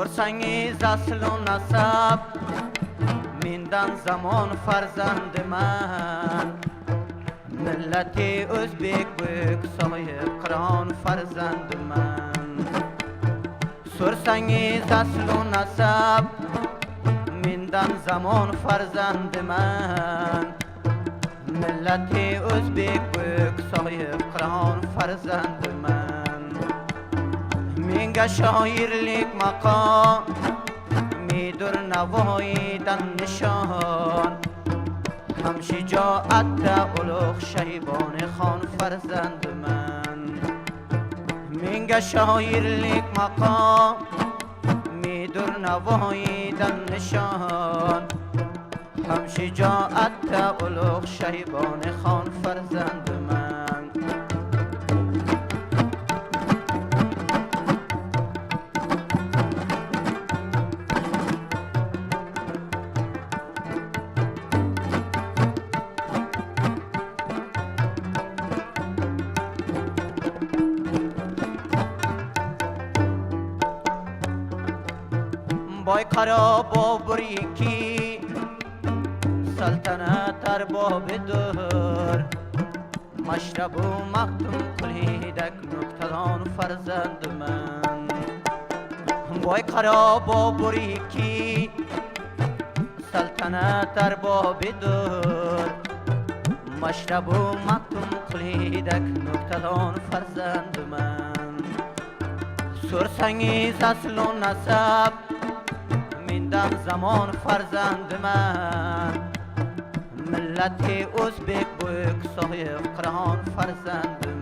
سرسنگیز اصل و نسب میندن زمان فرزند من ملت ازبک بک صاحب قرآن فرزند من سرسنگیز اصل و نسب میندن زمان فرزند من ملت ازبک بک صاحب قرآن فرزند من مینگه شاعرlik مقام میدر نواییدن نشان هم شجاعت اولوغ شیبان خان فرزند من مینگه شاعرlik مقام میدر نواییدن نشان هم شجاعت اولوغ شیبان خان فرزند من بای قرا بابریکی سلطنت ارباب دور مشرب و مختوم کلیدک نکتدان فرزند من بای قرا بابریکی سلطنت ارباب دور مشرب و مختوم کلیدک نکتدان فرزند من سرسنگیز اصل و نسب میندن زمان فرزند من ملت ازبک بک صاحب قرآن فرزند من